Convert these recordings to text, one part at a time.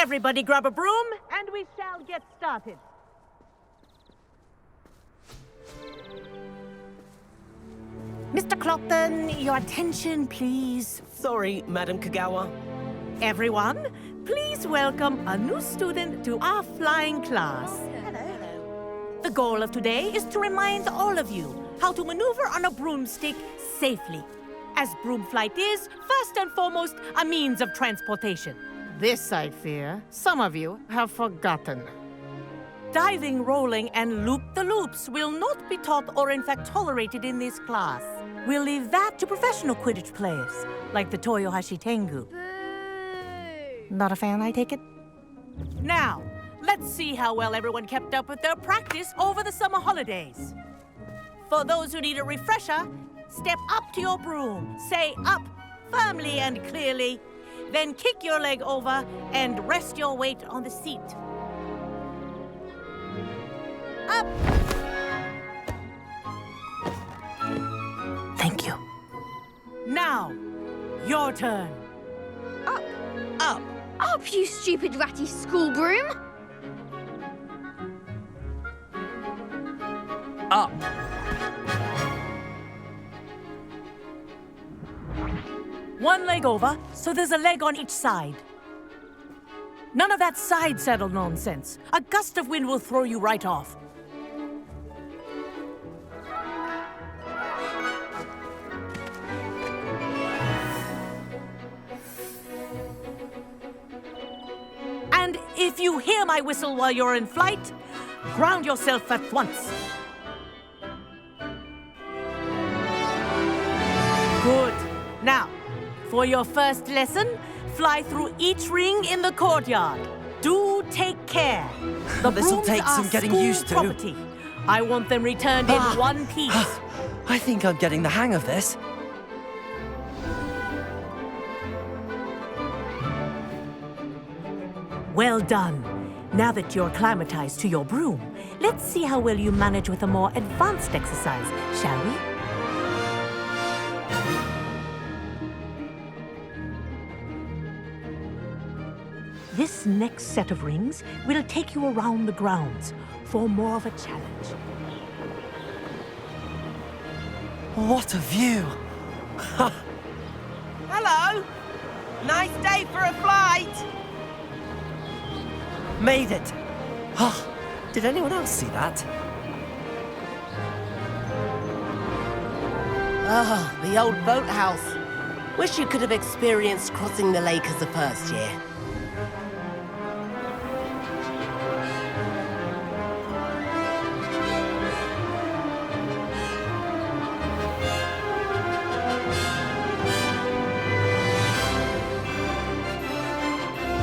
Everybody grab a broom, and we shall get started. Mr. Clopton, your attention, please. Sorry, Madam Kagawa. Everyone, please welcome a new student to our flying class. Hello. The goal of today is to remind all of you how to maneuver on a broomstick safely, as broom flight is, first and foremost, a means of transportation. This, I fear, some of you have forgotten. Diving, rolling, and loop-the-loops will not be taught or in fact tolerated in this class. We'll leave that to professional Quidditch players, like the Toyohashi Tengu. Boo! Not a fan, I take it? Now, let's see how well everyone kept up with their practice over the summer holidays. For those who need a refresher, step up to your broom, say up firmly and clearly, then kick your leg over and rest your weight on the seat. Up! Thank you. Now, your turn. Up! Up! Up, you stupid ratty school broom! Up! One leg over, so there's a leg on each side. None of that side saddle nonsense. A gust of wind will throw you right off. And if you hear my whistle while you're in flight, ground yourself at once. Good. Now, for your first lesson, fly through each ring in the courtyard. Do take care. The This'll brooms take are some getting school used to. property. I want them returned in one piece. I think I'm getting the hang of this. Well done. Now that you're acclimatized to your broom, let's see how well you manage with a more advanced exercise, shall we? This next set of rings will take you around the grounds for more of a challenge. What a view! Hello! Nice day for a flight! Made it! Oh, did anyone else see that? Ah, the old boathouse. Wish you could have experienced crossing the lake as a first year.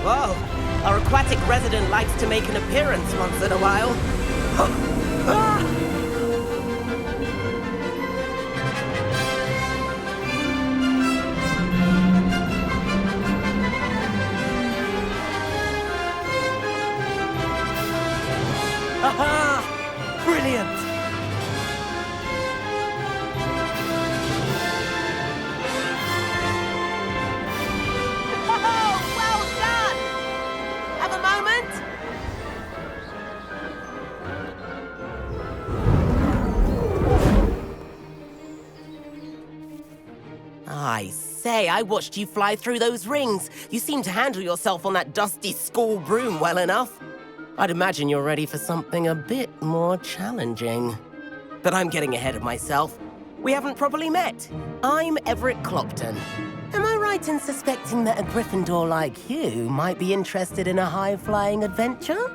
Whoa! Our aquatic resident likes to make an appearance once in a while. Aha! Brilliant! Oh, well done! Have a moment? I say, I watched you fly through those rings. You seem to handle yourself on that dusty school broom well enough. I'd imagine you're ready for something a bit more challenging. But I'm getting ahead of myself. We haven't properly met. I'm Everett Clopton. Am I right in suspecting that a Gryffindor like you might be interested in a high-flying adventure?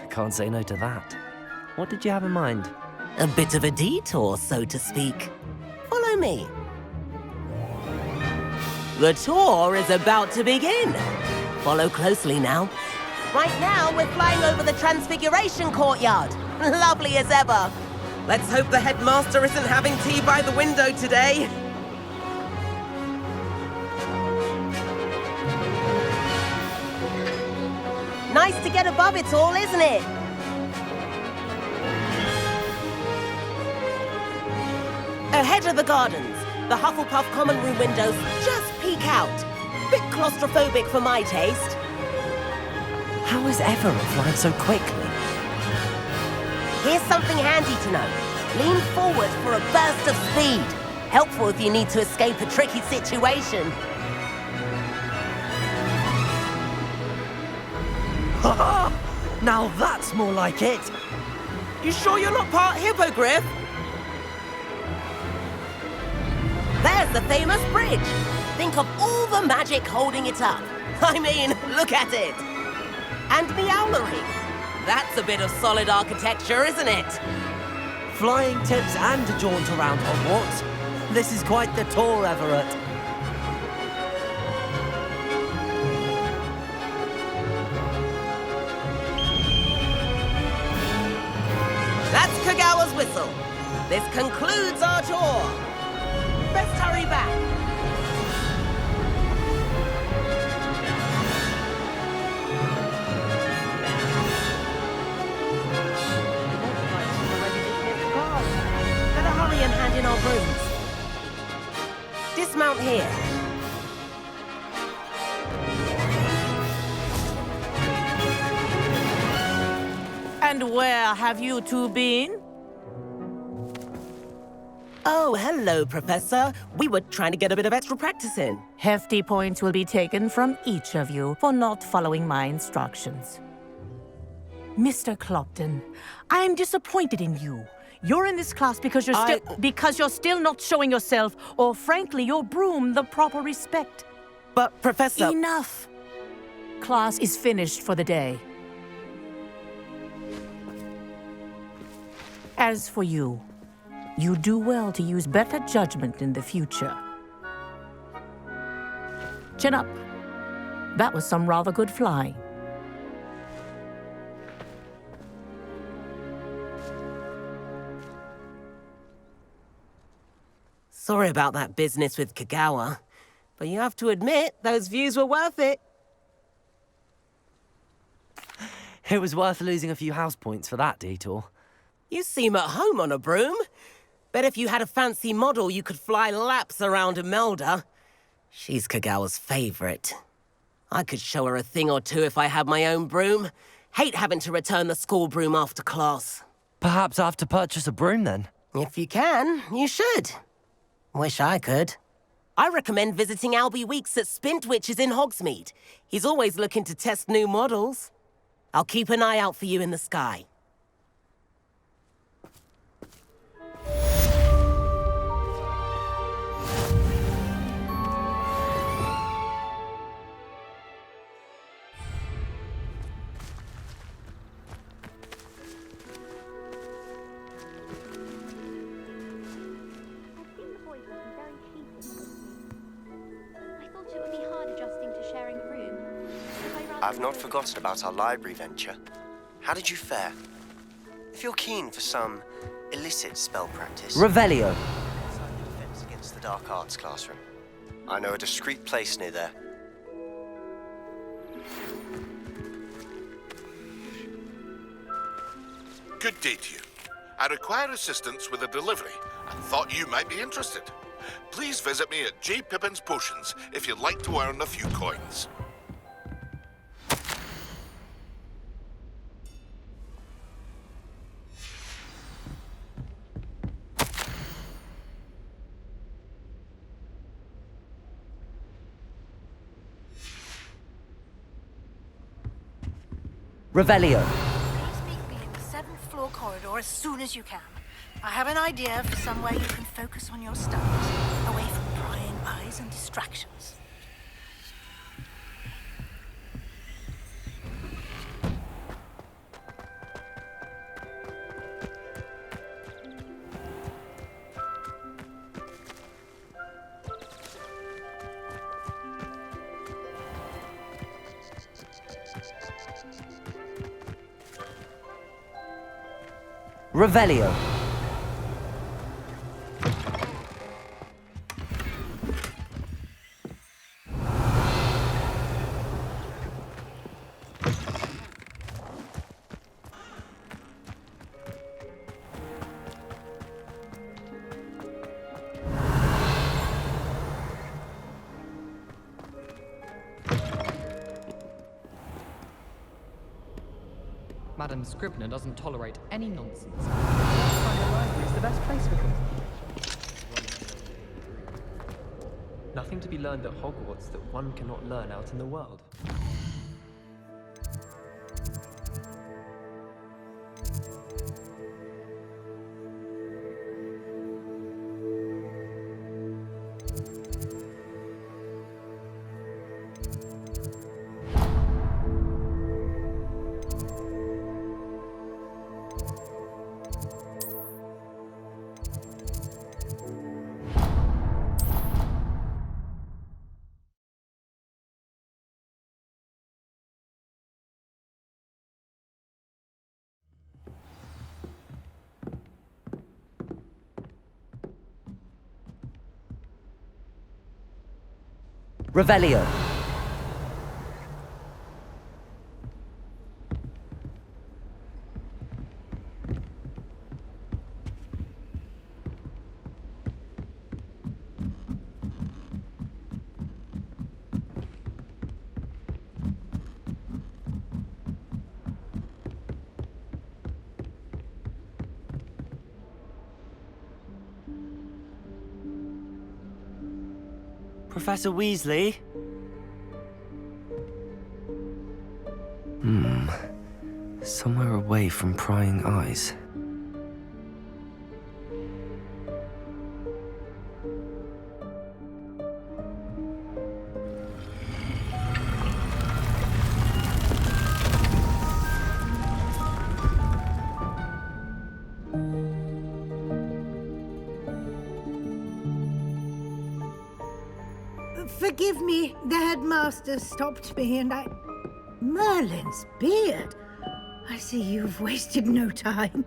Can't say no to that. What did you have in mind? A bit of a detour, so to speak. Follow me. The tour is about to begin. Follow closely now. Right now, we're flying over the Transfiguration Courtyard. Lovely as ever. Let's hope the headmaster isn't having tea by the window today. Nice to get above it all, isn't it? Ahead of the gardens, the Hufflepuff common room windows just peek out. Bit claustrophobic for my taste. How is everyone flying so quickly? Here's something handy to know. Lean forward for a burst of speed. Helpful if you need to escape a tricky situation. Now that's more like it. You sure you're not part hippogriff? There's the famous bridge. Think of all the magic holding it up. I mean, look at it. And Meowlery. That's a bit of solid architecture, isn't it? Flying tips and a jaunt around Hogwarts. This is quite the tour, Everett. That's Kagawa's whistle. This concludes our tour. Best hurry back. Better hurry and hand in our brooms. Dismount here. And where have you two been? Oh, hello, Professor. We were trying to get a bit of extra practice in. Hefty points will be taken from each of you for not following my instructions. Mr. Clopton, I'm disappointed in you. You're in this class because you're still not showing yourself, or frankly, your broom the proper respect. But, Professor... Enough. Class is finished for the day. As for you, you do well to use better judgment in the future. Chin up. That was some rather good flying. Sorry about that business with Kagawa, but you have to admit, those views were worth it. It was worth losing a few house points for that detour. You seem at home on a broom. Bet if you had a fancy model, you could fly laps around Imelda. She's Kagawa's favorite. I could show her a thing or two if I had my own broom. Hate having to return the school broom after class. Perhaps I have to purchase a broom then. If you can, you should. Wish I could. I recommend visiting Albie Weeks at Spintwitches in Hogsmeade. He's always looking to test new models. I'll keep an eye out for you in the sky. I've not forgotten about our library venture. How did you fare? If you're keen for some illicit spell practice... Revelio. ...defense against the dark arts classroom. I know a discreet place near there. Good day to you. I require assistance with a delivery and thought you might be interested. Please visit me at J. Pippin's Potions if you'd like to earn a few coins. Revelio. Please meet me in the 7th floor corridor as soon as you can. I have an idea for somewhere you can focus on your studies, away from prying eyes and distractions. Revelio. Madam Scribner doesn't tolerate any nonsense. That's why the library is the best place for them. Nothing to be learned at Hogwarts that one cannot learn out in the world. Revelio. Professor Weasley? Somewhere away from prying eyes. Forgive me, the headmaster stopped me and I... Merlin's beard! I see you've wasted no time.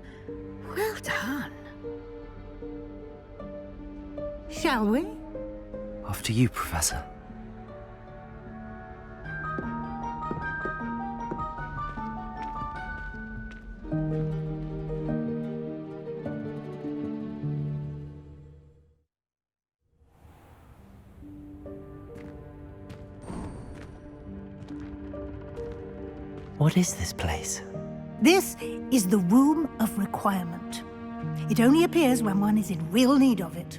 Well done. Shall we? After you, Professor. What is this place? This is the Room of Requirement. It only appears when one is in real need of it.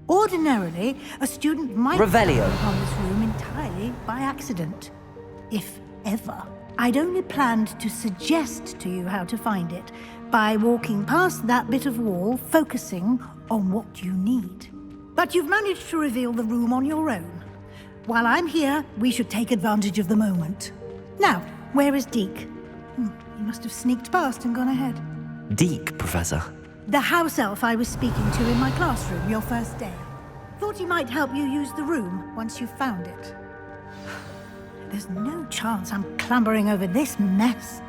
Ordinarily, a student might Revelio. stumble upon this room entirely by accident. If ever. I'd only planned to suggest to you how to find it by walking past that bit of wall, focusing on what you need. But you've managed to reveal the room on your own. While I'm here, we should take advantage of the moment. Now, where is Deke? He must have sneaked past and gone ahead. Deke, Professor. The house elf I was speaking to in my classroom your first day. Thought he might help you use the room once you've found it. There's no chance I'm clambering over this mess.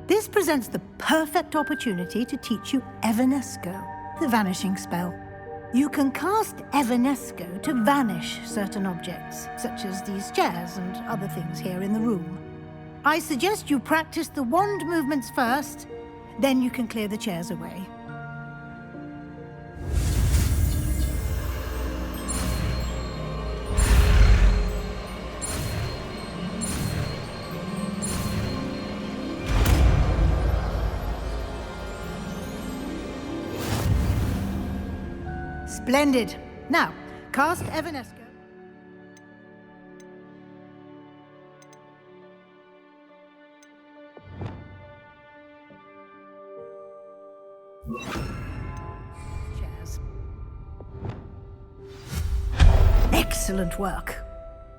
This presents the perfect opportunity to teach you Evanesco, the vanishing spell. You can cast Evanesco to vanish certain objects, such as these chairs and other things here in the room. I suggest you practice the wand movements first, then you can clear the chairs away. Splendid. Now, cast Evanesco. Chairs. Excellent work.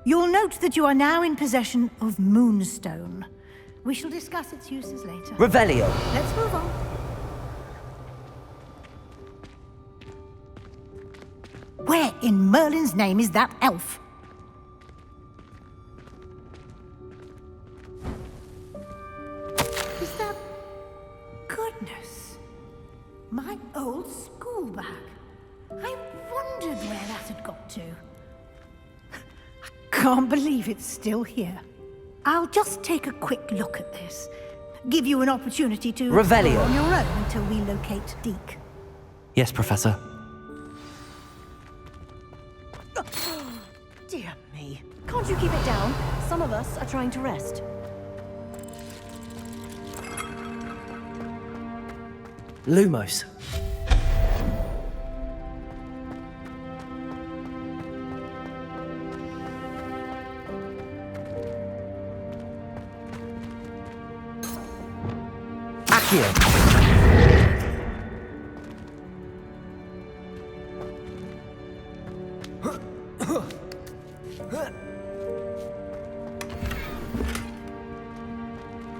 You'll note that you are now in possession of Moonstone. We shall discuss its uses later. Revelio. Let's move on. Where in Merlin's name is that elf? Is that... Goodness. My old school bag. I wondered where that had got to. I can't believe it's still here. I'll just take a quick look at this. Give you an opportunity to... Revelio. go on your own until we locate Deke. Yes, Professor. Dear me. Can't you keep it down? Some of us are trying to rest. Lumos. Accio.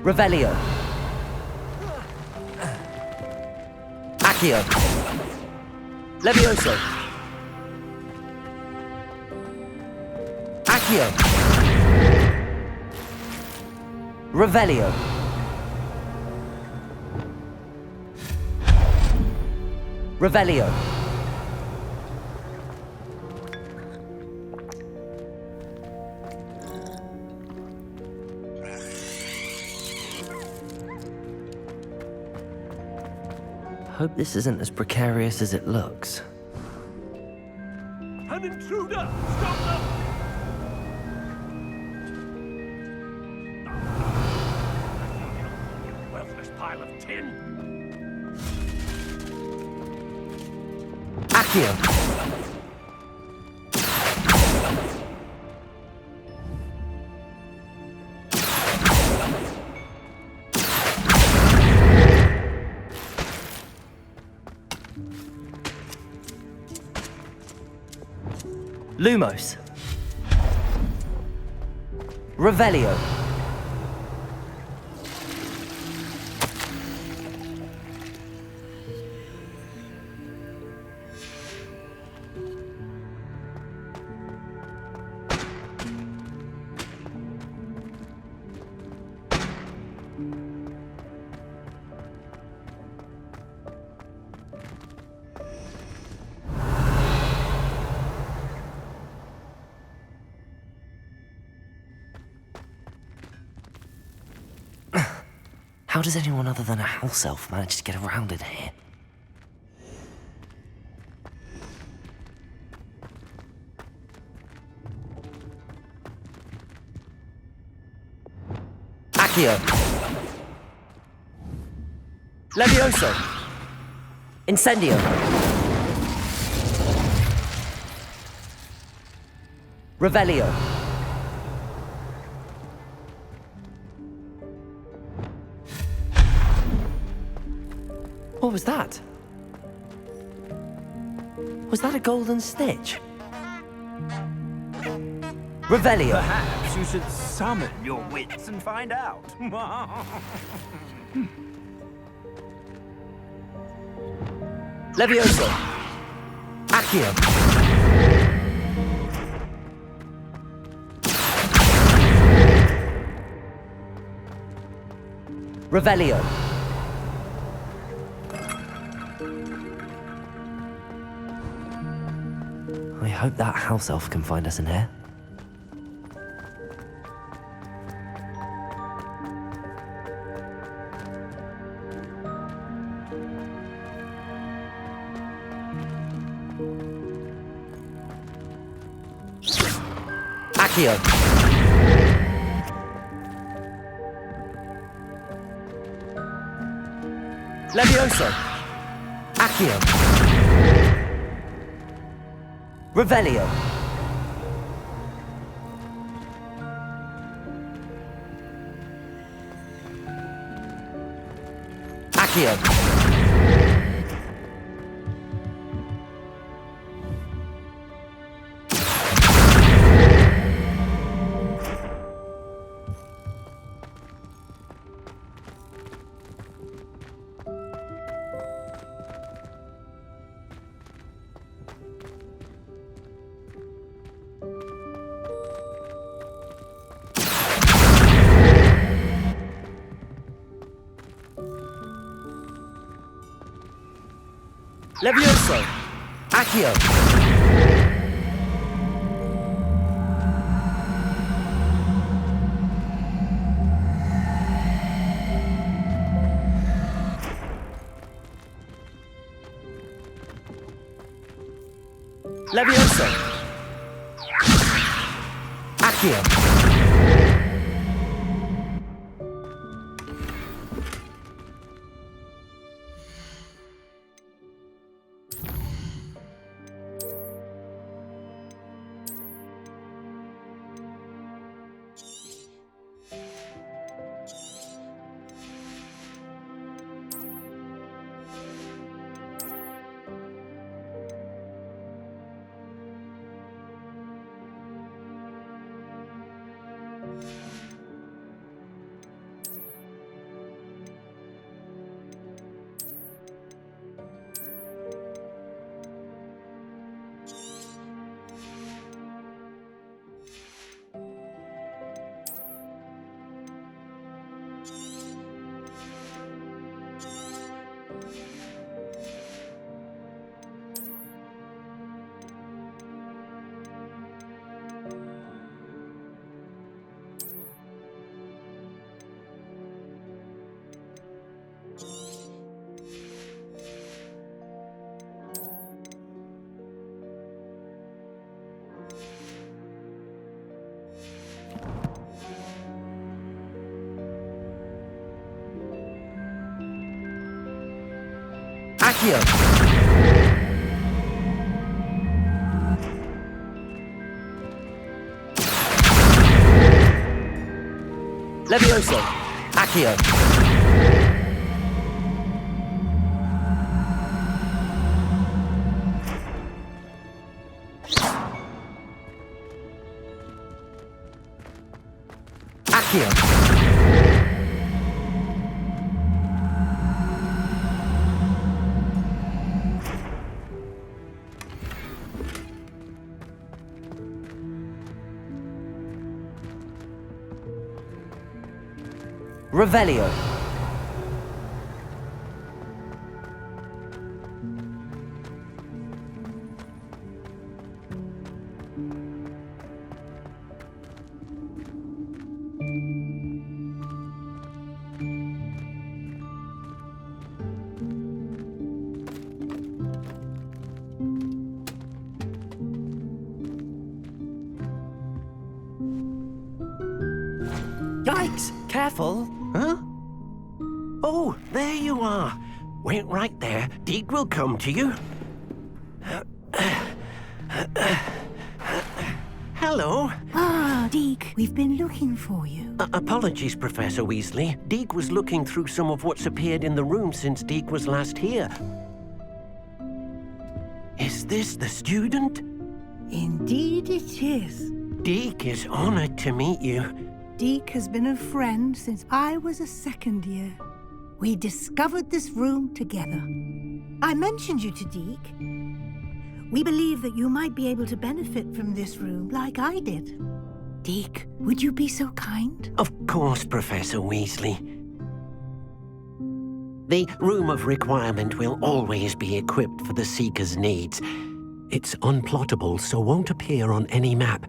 Revelio. Accio. Levioso. Accio. Revelio. Revelio. Hope this isn't as precarious as it looks. An intruder! Stop them! You worthless pile of tin! Accio. Lumos. Revelio. How does anyone other than a house elf manage to get around in here? Accio. Levioso. Incendio. Revelio. What was that? Was that a golden snitch? Revelio. Perhaps you should summon your wits and find out. Levioso. Accio. Revelio. I hope that house elf can find us in here. Accio. Levioso. Accio. Revelio. Accio. Levioso. Accio. Levioso. Accio. Accio! Levioso! Accio! Accio! Revelio. Yikes! Careful! Huh? Oh, there you are. Wait right there. Deek will come to you. Hello. Ah, Deek, we've been looking for you. Apologies, Professor Weasley. Deek was looking through some of what's appeared in the room since Deek was last here. Is this the student? Indeed it is. Deek is honored to meet you. Deek has been a friend since I was a second year. We discovered this room together. I mentioned you to Deek. We believe that you might be able to benefit from this room like I did. Deek, would you be so kind? Of course, Professor Weasley. The Room of Requirement will always be equipped for the Seeker's needs. It's unplottable, so won't appear on any map.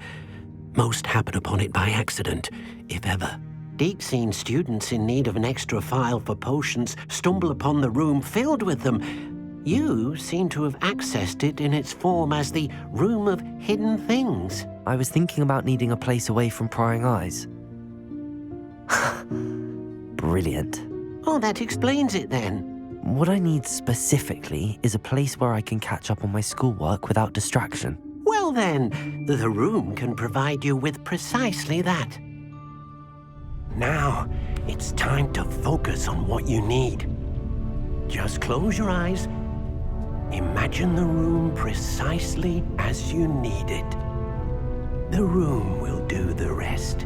Most happen upon it by accident, if ever. Deek's seen students in need of an extra file for potions stumble upon the room filled with them. You seem to have accessed it in its form as the Room of Hidden Things. I was thinking about needing a place away from prying eyes. Brilliant. Oh, that explains it then. What I need specifically is a place where I can catch up on my schoolwork without distraction. Well then, the room can provide you with precisely that. Now, it's time to focus on what you need. Just close your eyes. Imagine the room precisely as you need it. The room will do the rest.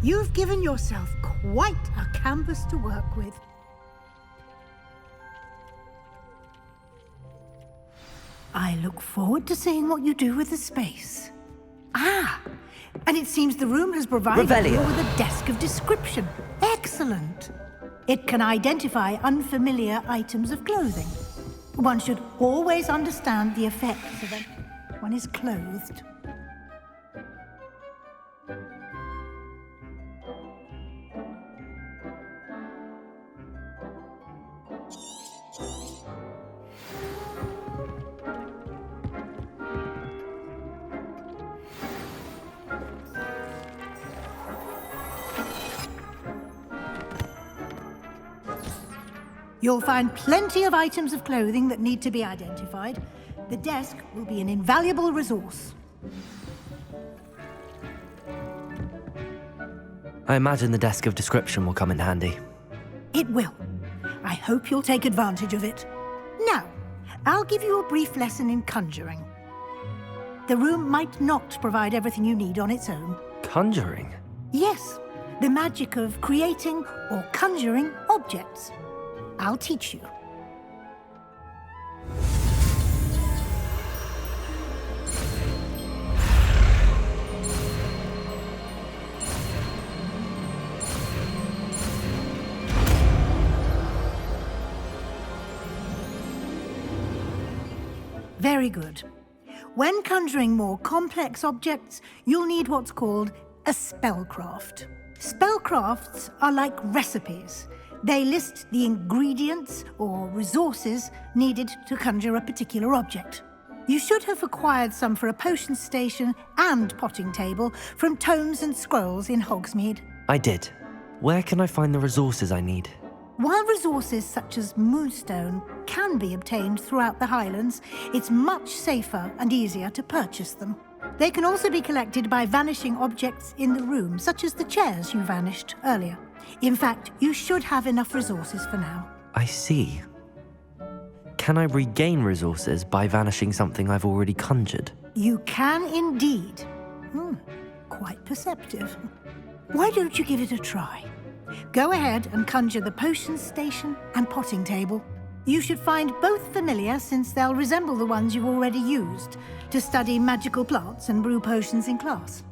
You've given yourself quite a canvas to work with. I look forward to seeing what you do with the space. Ah, and it seems the room has provided you with a desk of description. Excellent. It can identify unfamiliar items of clothing. One should always understand the effects of it when is clothed. You'll find plenty of items of clothing that need to be identified. The desk will be an invaluable resource. I imagine the desk of description will come in handy. It will. I hope you'll take advantage of it. Now, I'll give you a brief lesson in conjuring. The room might not provide everything you need on its own. Conjuring? Yes, the magic of creating or conjuring objects. I'll teach you. Very good. When conjuring more complex objects, you'll need what's called a spellcraft. Spellcrafts are like recipes. They list the ingredients or resources needed to conjure a particular object. You should have acquired some for a potion station and potting table from tomes and scrolls in Hogsmeade. I did. Where can I find the resources I need? While resources such as moonstone can be obtained throughout the Highlands, it's much safer and easier to purchase them. They can also be collected by vanishing objects in the room, such as the chairs you vanished earlier. In fact, you should have enough resources for now. I see. Can I regain resources by vanishing something I've already conjured? You can indeed. Quite perceptive. Why don't you give it a try? Go ahead and conjure the potion station and potting table. You should find both familiar, since they'll resemble the ones you've already used to study magical plants and brew potions in class.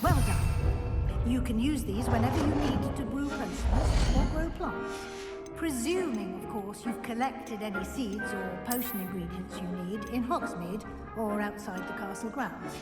Well done. You can use these whenever you need to brew potions or grow plants. Presuming, of course, you've collected any seeds or potion ingredients you need in Hogsmeade or outside the castle grounds.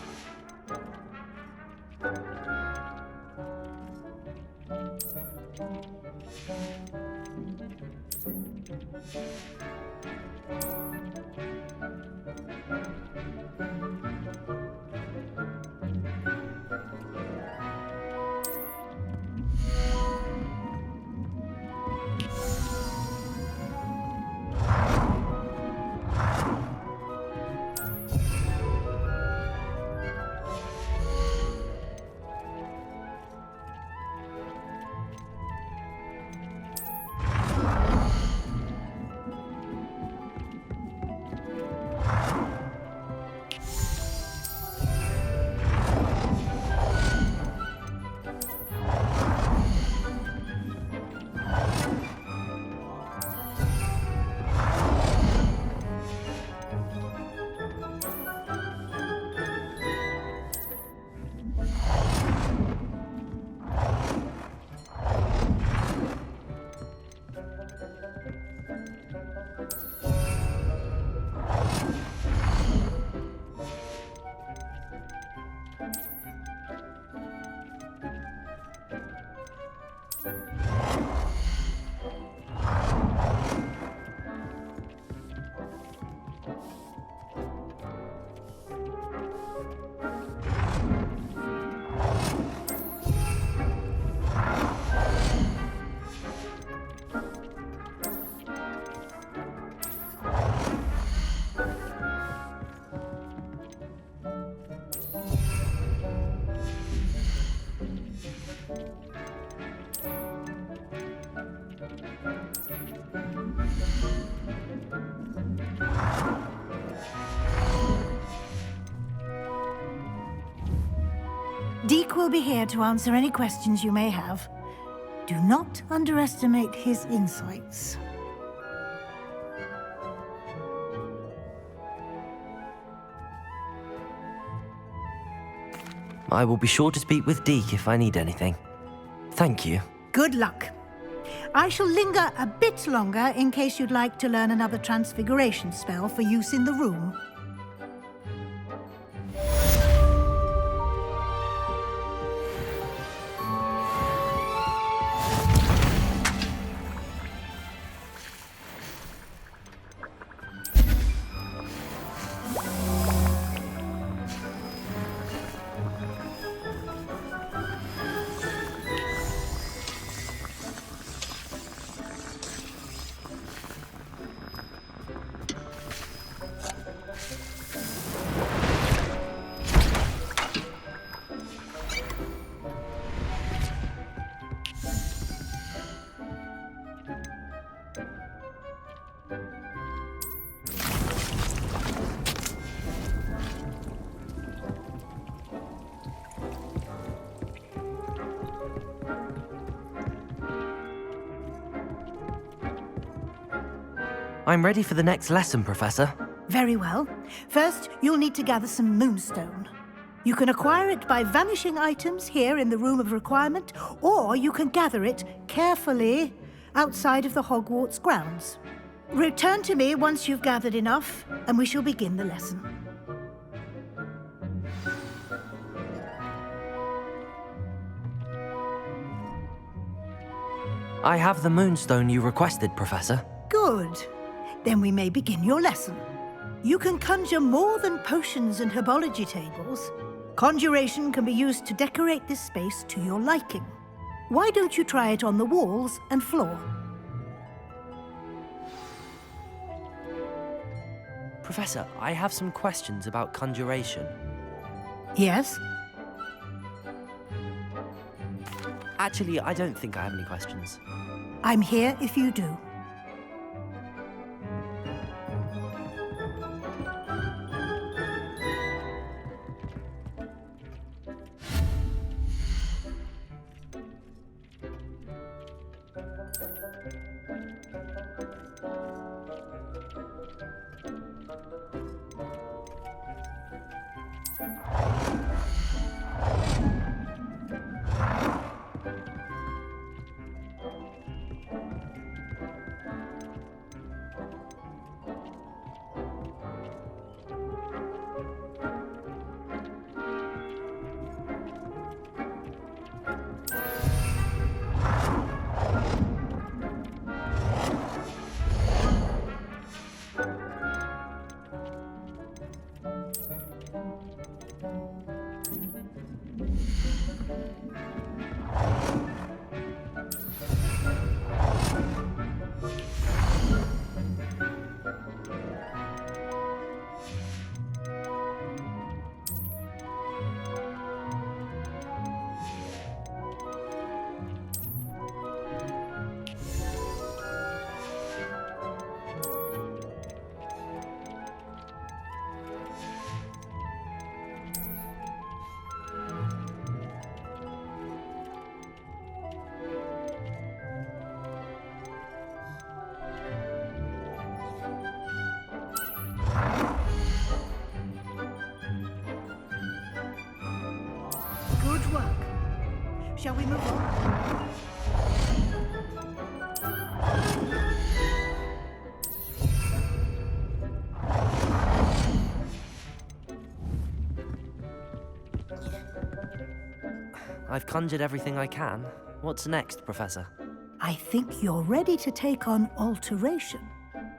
Deke will be here to answer any questions you may have. Do not underestimate his insights. I will be sure to speak with Deke if I need anything. Thank you. Good luck. I shall linger a bit longer in case you'd like to learn another transfiguration spell for use in the room. I'm ready for the next lesson, Professor. Very well. First, you'll need to gather some moonstone. You can acquire it by vanishing items here in the Room of Requirement, or you can gather it carefully outside of the Hogwarts grounds. Return to me once you've gathered enough, and we shall begin the lesson. I have the moonstone you requested, Professor. Good. Then we may begin your lesson. You can conjure more than potions and herbology tables. Conjuration can be used to decorate this space to your liking. Why don't you try it on the walls and floor? Professor, I have some questions about conjuration. Yes? Actually, I don't think I have any questions. I'm here if you do. Good work. Shall we move on? I've conjured everything I can. What's next, Professor? I think you're ready to take on alteration.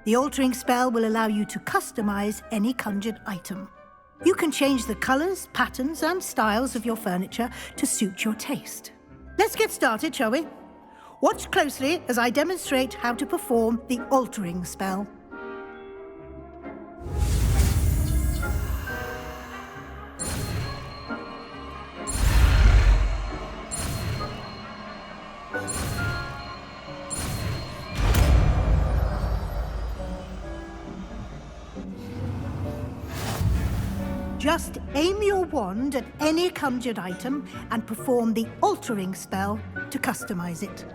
The altering spell will allow you to customize any conjured item. You can change the colors, patterns, and styles of your furniture to suit your taste. Let's get started, shall we? Watch closely as I demonstrate how to perform the altering spell. Just aim your wand at any conjured item and perform the altering spell to customize it.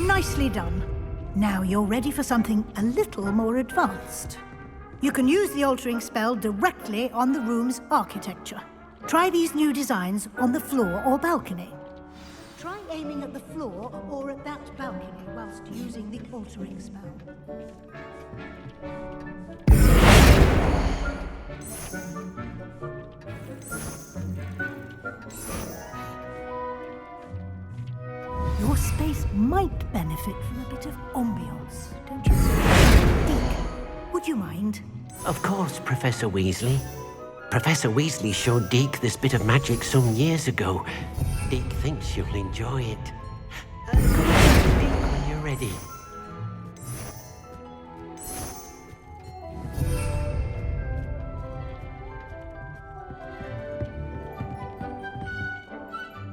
Nicely done. Now you're ready for something a little more advanced. You can use the altering spell directly on the room's architecture. Try these new designs on the floor or balcony. Try aiming at the floor or at that balcony whilst using the altering spell. Your space might benefit from a bit of ambience, don't you? Deke, would you mind? Of course, Professor Weasley. Professor Weasley showed Deke this bit of magic some years ago. Deke thinks you'll enjoy it. Come on, Deke, when you're ready.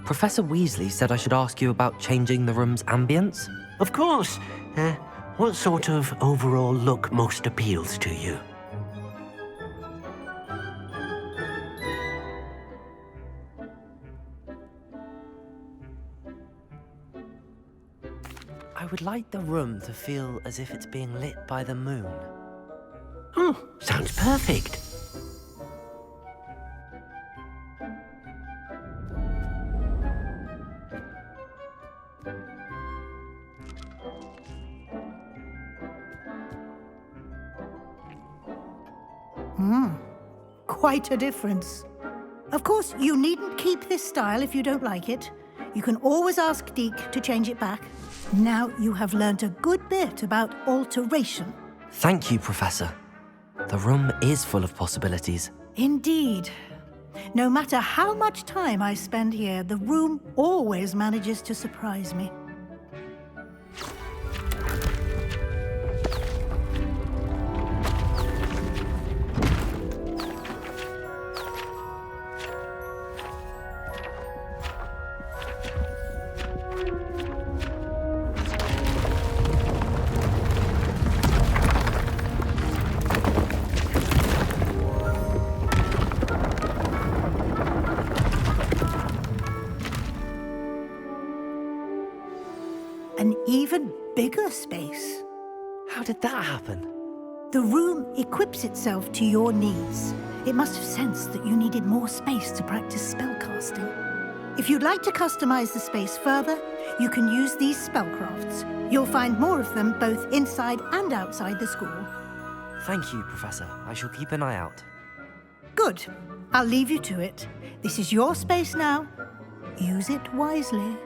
Professor Weasley said I should ask you about changing the room's ambience. Of course. What sort of overall look most appeals to you? I would like the room to feel as if it's being lit by the moon. Oh, sounds perfect. Quite a difference. Of course, you needn't keep this style if you don't like it. You can always ask Deke to change it back. Now you have learnt a good bit about alteration. Thank you, Professor. The room is full of possibilities. Indeed. No matter how much time I spend here, the room always manages to surprise me. An even bigger space. How did that happen? The room equips itself to your needs. It must have sensed that you needed more space to practice spellcasting. If you'd like to customize the space further, you can use these spellcrafts. You'll find more of them both inside and outside the school. Thank you, Professor. I shall keep an eye out. Good. I'll leave you to it. This is your space now. Use it wisely.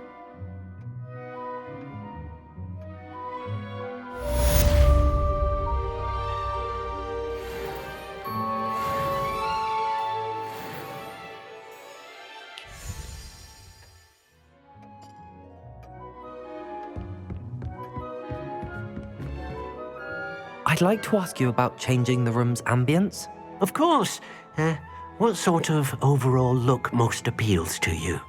I'd like to ask you about changing the room's ambience. Of course. What sort of overall look most appeals to you?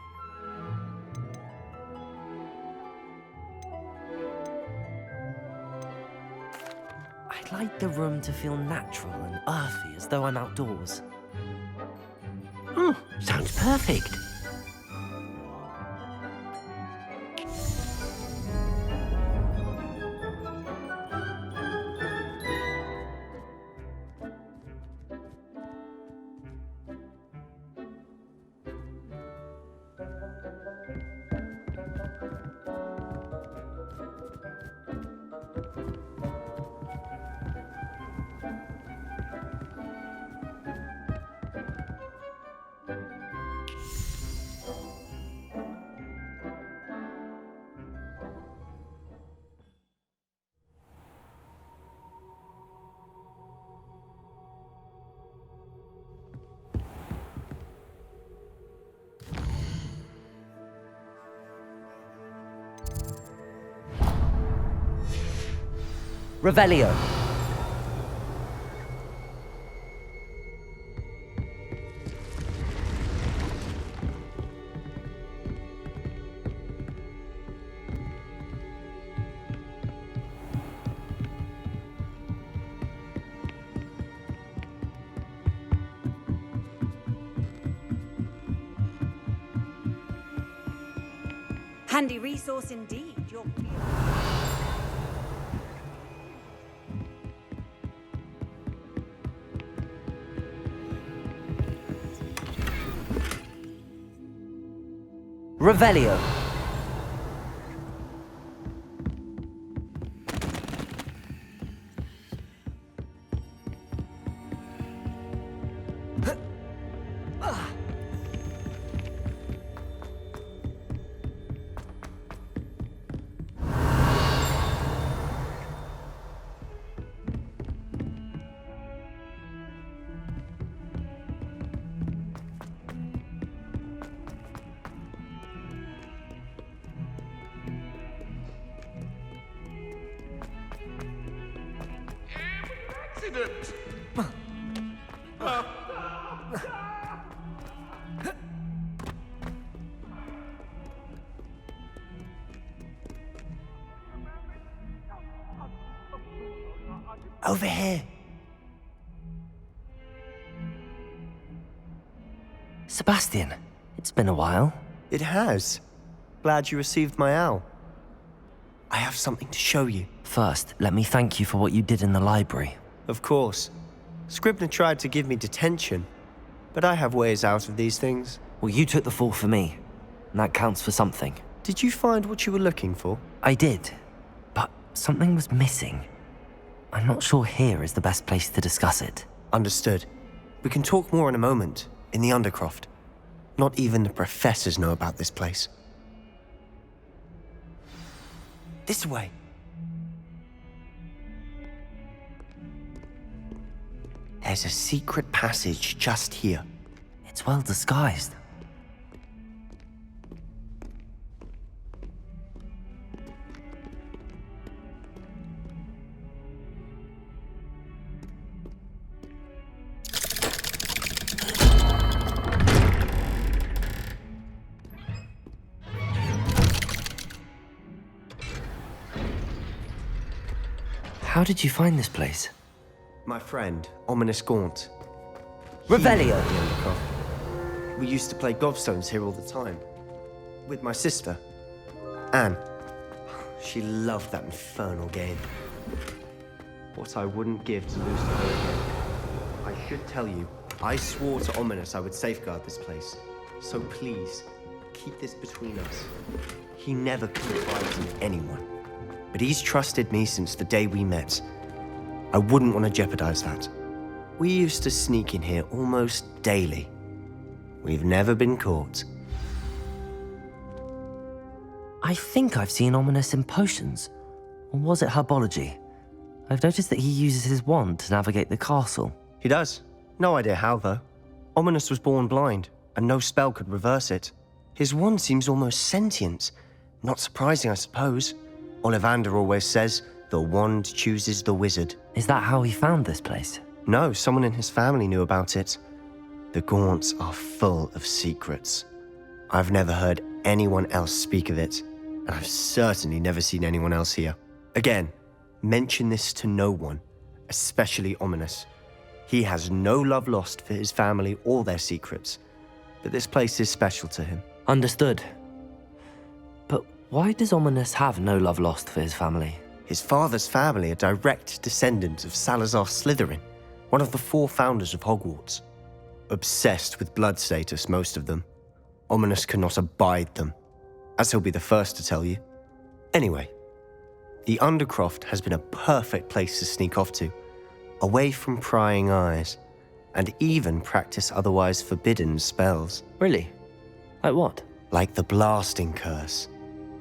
I'd like the room to feel natural and earthy, as though I'm outdoors. Sounds perfect. Revelio. Handy resource indeed. Revelio. Over here. Sebastian, it's been a while. It has. Glad you received my owl. I have something to show you. First, let me thank you for what you did in the library. Of course. Scribner tried to give me detention, but I have ways out of these things. Well, you took the fall for me, and that counts for something. Did you find what you were looking for? I did, but something was missing. I'm not sure here is the best place to discuss it. Understood. We can talk more in a moment, in the Undercroft. Not even the professors know about this place. This way. There's a secret passage just here. It's well disguised. How did you find this place? My friend, Ominous Gaunt. Revelio. We used to play gobstones here all the time. With my sister, Anne. She loved that infernal game. What I wouldn't give to lose to her again. I should tell you, I swore to Ominous I would safeguard this place. So please, keep this between us. He never confided in anyone. But he's trusted me since the day we met. I wouldn't want to jeopardize that. We used to sneak in here almost daily. We've never been caught. I think I've seen Ominous in potions. Or was it herbology? I've noticed that he uses his wand to navigate the castle. He does. No idea how, though. Ominous was born blind, and no spell could reverse it. His wand seems almost sentient. Not surprising, I suppose. Ollivander always says, the wand chooses the wizard. Is that how he found this place? No, someone in his family knew about it. The Gaunts are full of secrets. I've never heard anyone else speak of it, and I've certainly never seen anyone else here. Again, mention this to no one, especially Ominous. He has no love lost for his family or their secrets, but this place is special to him. Understood. But why does Ominous have no love lost for his family? His father's family are direct descendants of Salazar Slytherin, one of the 4 founders of Hogwarts. Obsessed with blood status, most of them. Ominous cannot abide them, as he'll be the first to tell you. Anyway, the Undercroft has been a perfect place to sneak off to, away from prying eyes, and even practice otherwise forbidden spells. Really? Like what? Like the blasting curse.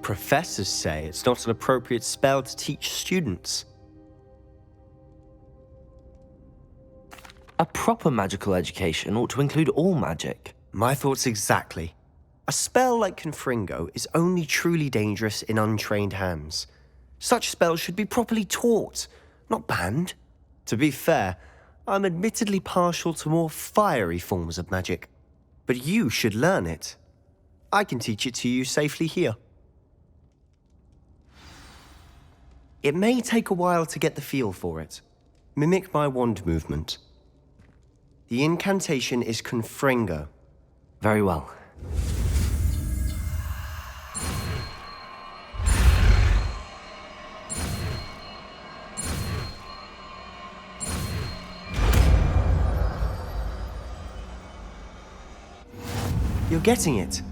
Professors say it's not an appropriate spell to teach students. A proper magical education ought to include all magic. My thoughts exactly. A spell like Confringo is only truly dangerous in untrained hands. Such spells should be properly taught, not banned. To be fair, I'm admittedly partial to more fiery forms of magic. But you should learn it. I can teach it to you safely here. It may take a while to get the feel for it. Mimic my wand movement. The incantation is Confringo. Very well. You're getting it.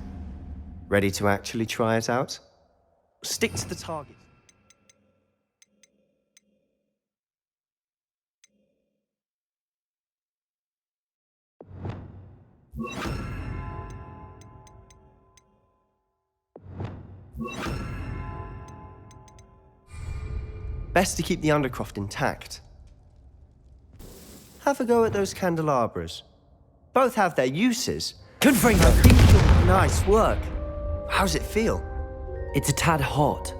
Ready to actually try it out? Stick to the target. Best to keep the Undercroft intact. Have a go at those candelabras. Both have their uses. Confringo! Nice work. How's it feel? It's a tad hot.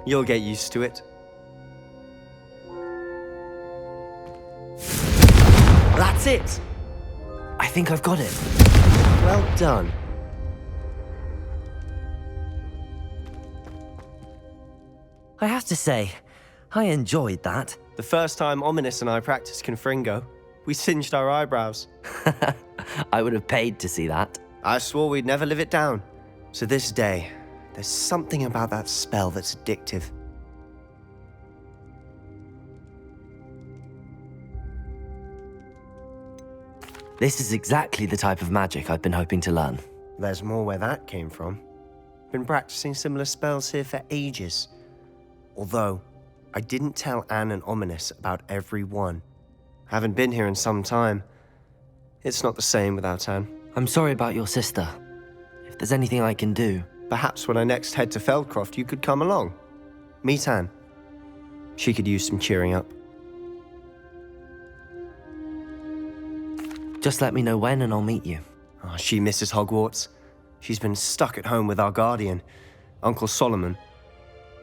You'll get used to it. That's it! I think I've got it. Well done. I have to say, I enjoyed that. The first time Ominous and I practiced Confringo, we singed our eyebrows. I would have paid to see that. I swore we'd never live it down. To this day, there's something about that spell that's addictive. This is exactly the type of magic I've been hoping to learn. There's more where that came from. Been practicing similar spells here for ages. Although, I didn't tell Anne and Ominous about every one. Haven't been here in some time. It's not the same without Anne. I'm sorry about your sister. If there's anything I can do... Perhaps when I next head to Feldcroft, you could come along. Meet Anne. She could use some cheering up. Just let me know when and I'll meet you. Oh, she misses Hogwarts. She's been stuck at home with our guardian, Uncle Solomon.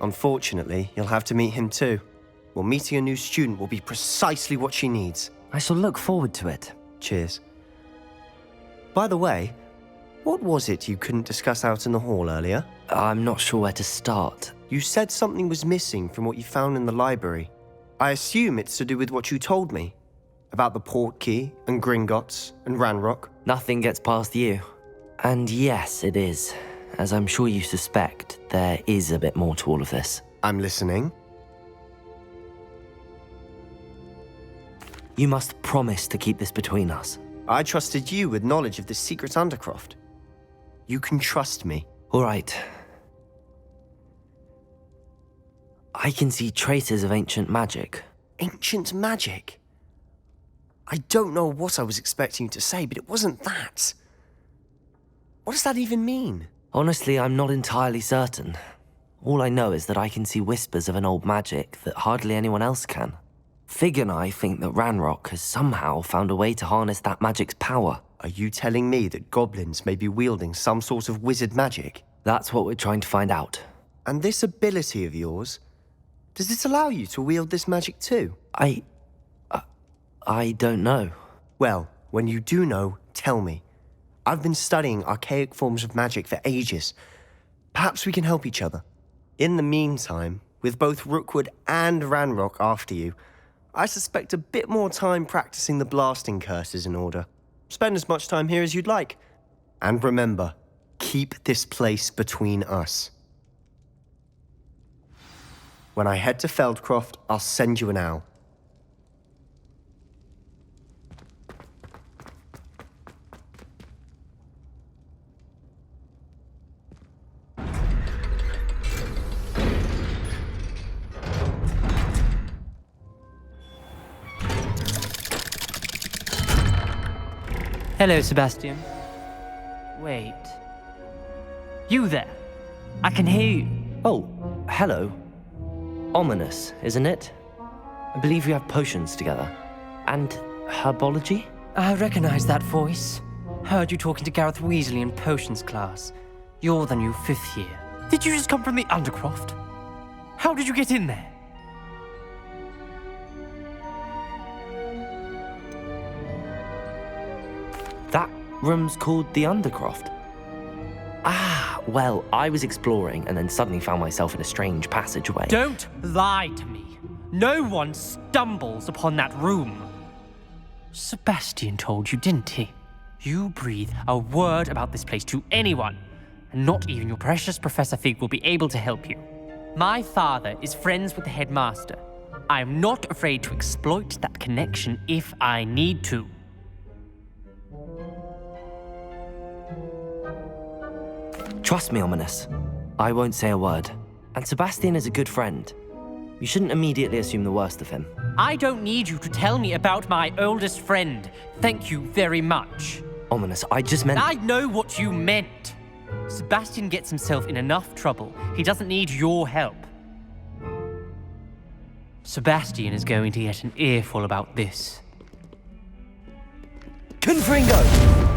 Unfortunately, you'll have to meet him too. Well, meeting a new student will be precisely what she needs. I shall look forward to it. Cheers. By the way, what was it you couldn't discuss out in the hall earlier? I'm not sure where to start. You said something was missing from what you found in the library. I assume it's to do with what you told me. About the Portkey and Gringotts and Ranrock. Nothing gets past you. And yes, it is. As I'm sure you suspect, there is a bit more to all of this. I'm listening. You must promise to keep this between us. I trusted you with knowledge of the secret Undercroft. You can trust me. All right. I can see traces of ancient magic. Ancient magic? I don't know what I was expecting you to say, but it wasn't that. What does that even mean? Honestly, I'm not entirely certain. All I know is that I can see whispers of an old magic that hardly anyone else can. Fig and I think that Ranrock has somehow found a way to harness that magic's power. Are you telling me that goblins may be wielding some sort of wizard magic? That's what we're trying to find out. And this ability of yours, does it allow you to wield this magic too? I don't know. Well, when you do know, tell me. I've been studying archaic forms of magic for ages. Perhaps we can help each other. In the meantime, with both Rookwood and Ranrock after you, I suspect a bit more time practicing the blasting curse is in order. Spend as much time here as you'd like. And remember, keep this place between us. When I head to Feldcroft, I'll send you an owl. Hello, Sebastian. Wait. You there? I can hear you. Oh, hello. Ominous, isn't it? I believe we have potions together. And herbology? I recognize that voice. Heard you talking to Gareth Weasley in potions class. You're the new 5th year. Did you just come from the Undercroft? How did you get in there? That room's called the Undercroft. Ah, well, I was exploring and then suddenly found myself in a strange passageway. Don't lie to me. No one stumbles upon that room. Sebastian told you, didn't he? You breathe a word about this place to anyone, and not even your precious Professor Fig will be able to help you. My father is friends with the headmaster. I am not afraid to exploit that connection if I need to. Trust me, Ominous. I won't say a word. And Sebastian is a good friend. You shouldn't immediately assume the worst of him. I don't need you to tell me about my oldest friend. Thank you very much. Ominous, I just meant... I know what you meant. Sebastian gets himself in enough trouble. He doesn't need your help. Sebastian is going to get an earful about this. Confringo!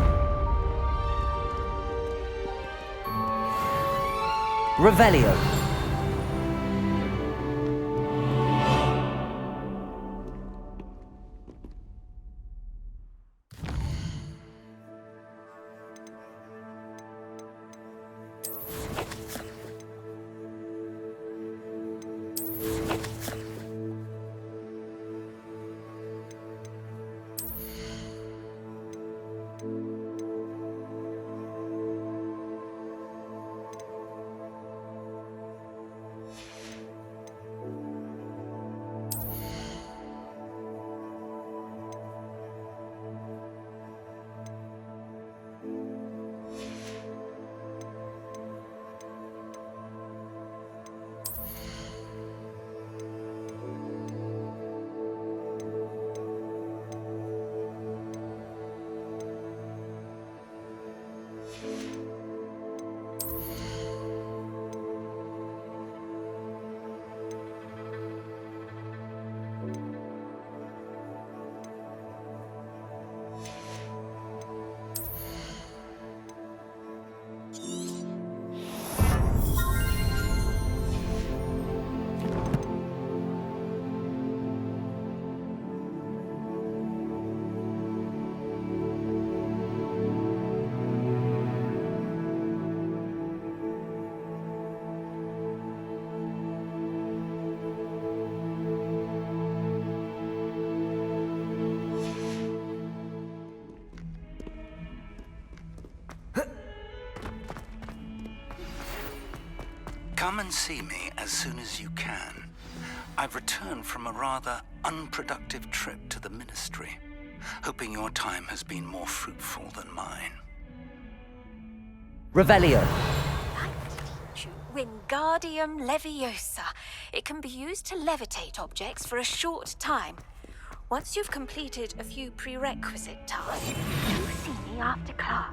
Revelio. Come and see me as soon as you can. I've returned from a rather unproductive trip to the Ministry, hoping your time has been more fruitful than mine. Revelio. Wingardium Leviosa. It can be used to levitate objects for a short time. Once you've completed a few prerequisite tasks, do see me after class.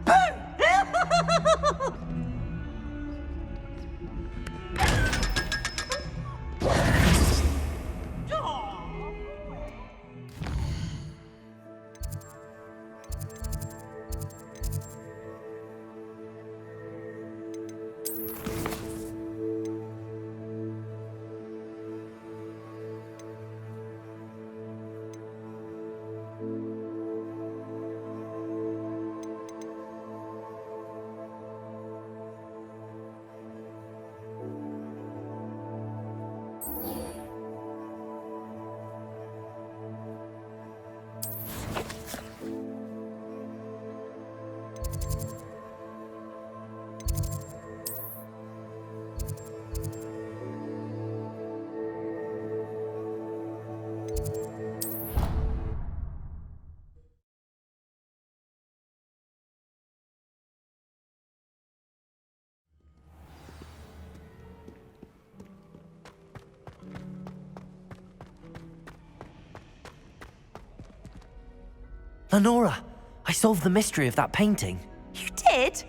Lenora, I solved the mystery of that painting. You did?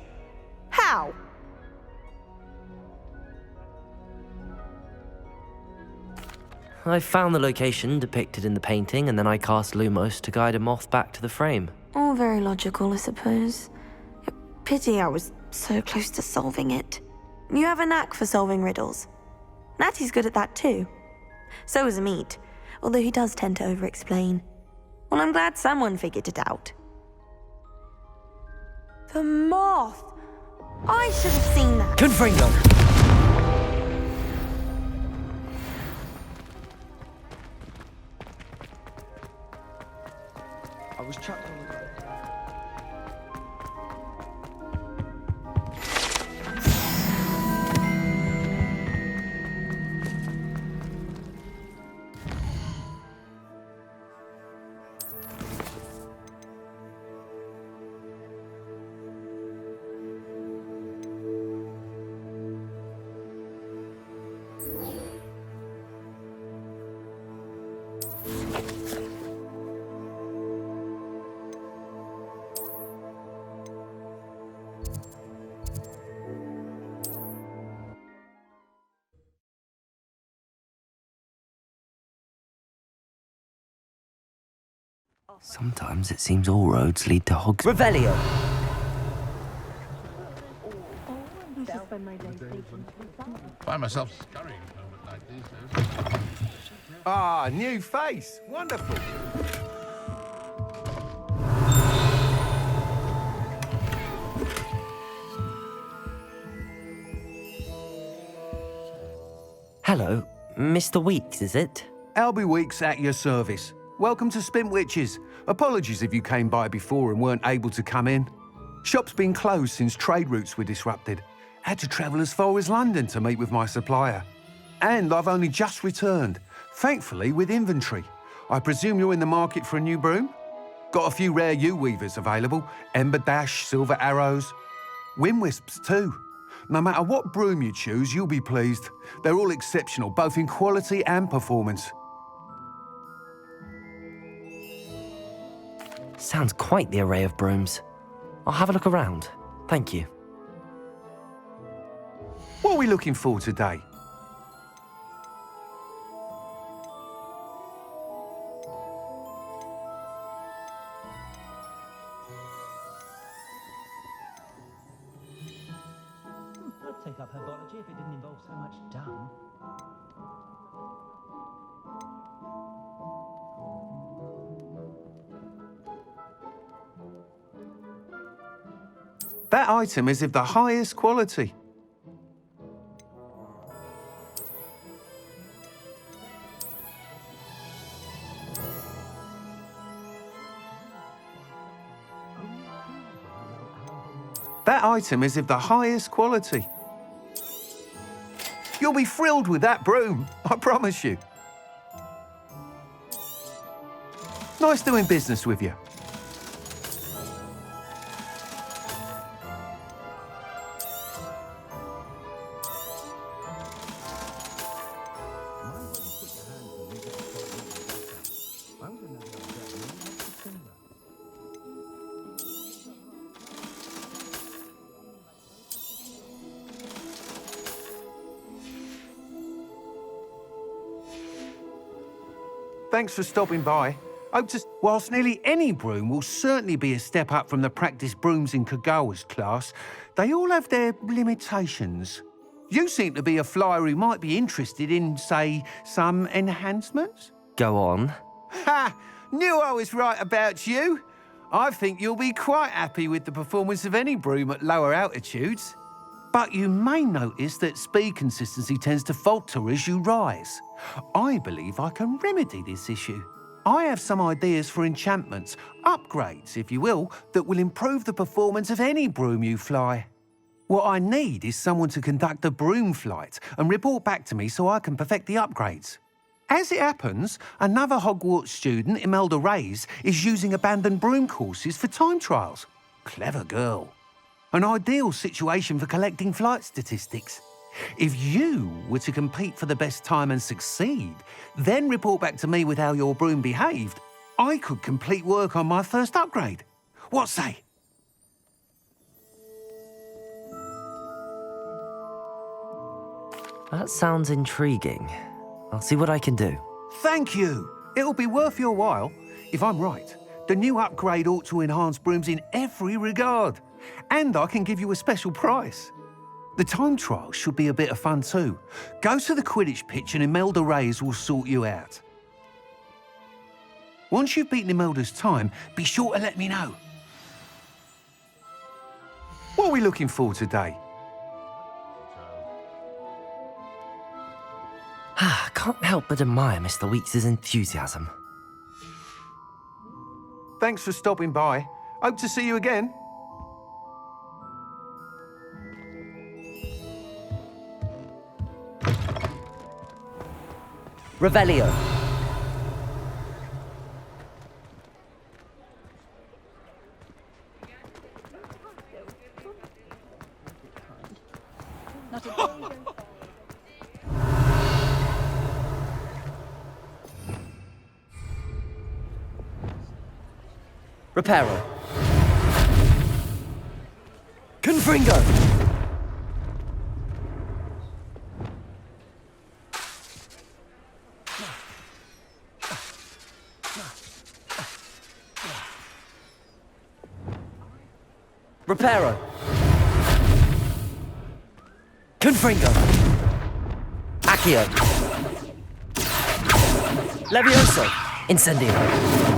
How? I found the location depicted in the painting, and then I cast Lumos to guide a moth back to the frame. All very logical, I suppose. Pity I was so close to solving it. You have a knack for solving riddles. Natty's good at that too. So is Meat, although he does tend to over-explain. Well, I'm glad someone figured it out. The moth! I should have seen that. Confringo! I was chucked on the ground. Sometimes it seems all roads lead to Hogwarts. Revelio! Find myself scurrying home at night these days. Ah, new face. Wonderful. Hello, Mr. Weeks, is it? Albie Weeks at your service. Welcome to Spintwitches. Apologies if you came by before and weren't able to come in. Shop's been closed since trade routes were disrupted. Had to travel as far as London to meet with my supplier. And I've only just returned, thankfully with inventory. I presume you're in the market for a new broom? Got a few rare U-weavers available. Ember Dash, Silver Arrows. Windwisps too. No matter what broom you choose, you'll be pleased. They're all exceptional, both in quality and performance. Sounds quite the array of brooms. I'll have a look around. Thank you. What are we looking for today? I'd take up herbology if it didn't involve so much dung. That item is of the highest quality. That item is of the highest quality. You'll be thrilled with that broom, I promise you. Nice doing business with you. Thanks for stopping by. Hope to... Whilst nearly any broom will certainly be a step up from the practice brooms in Kagawa's class, they all have their limitations. You seem to be a flyer who might be interested in, say, some enhancements? Go on. Ha! Knew I was right about you. I think you'll be quite happy with the performance of any broom at lower altitudes. But you may notice that speed consistency tends to falter as you rise. I believe I can remedy this issue. I have some ideas for enchantments, upgrades, if you will, that will improve the performance of any broom you fly. What I need is someone to conduct a broom flight and report back to me so I can perfect the upgrades. As it happens, another Hogwarts student, Imelda Reyes, is using abandoned broom courses for time trials. Clever girl. An ideal situation for collecting flight statistics. If you were to compete for the best time and succeed, then report back to me with how your broom behaved, I could complete work on my first upgrade. What say? That sounds intriguing. I'll see what I can do. Thank you. It'll be worth your while. If I'm right, the new upgrade ought to enhance brooms in every regard. And I can give you a special price. The time trial should be a bit of fun too. Go to the Quidditch pitch and Imelda Reyes will sort you out. Once you've beaten Imelda's time, be sure to let me know. What are we looking for today? I can't help but admire Mr. Weeks' enthusiasm. Thanks for stopping by. Hope to see you again. Revelio. Reparo. Confringo. Reparo. Confringo. Accio. Levioso. Incendio.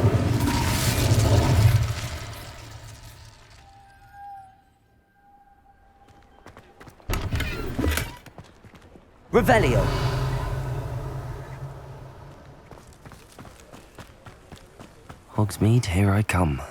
Revelio. Hogsmeade, here I come.